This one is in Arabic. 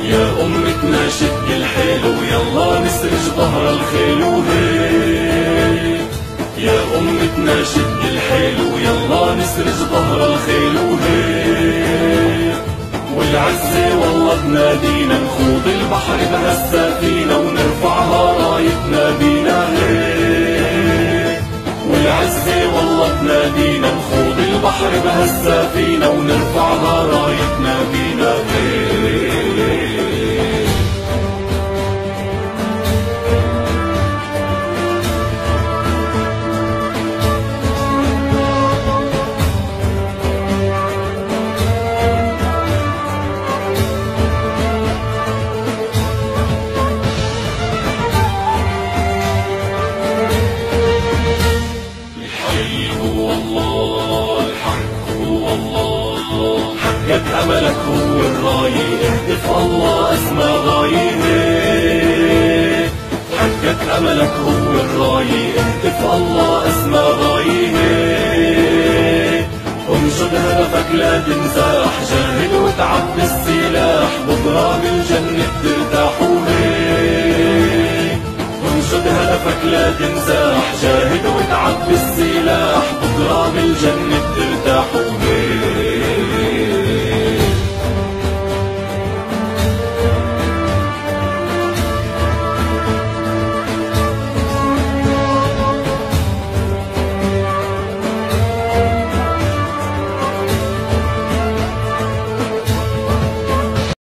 يا أمتنا شد الحيل ويلا نسرج ظهر الخيل وهيك. يا أمتنا شد الحيل ويلا نسرج ظهر الخيل وهيك. والعزة والله بنادينا نخوض البحر بهالسفينة ونرفعها رايتنا بينا هيك. والعزة والله بنادينا نخوض البحر بهالسفينة ونرفعها رايتنا بينا هيك. حقق أملك هو الراية، اهدف الله أسمى غاية. حقق أملك هو الراية، اهدف الله أسمى غاية. انشد هدفك لا تنزاح، جاهد وتعب بالسلاح، بكرة بالجنة ترتاح وهيك. انشد هدفك لا تنزاح، جاهد وتعب بالسلاح،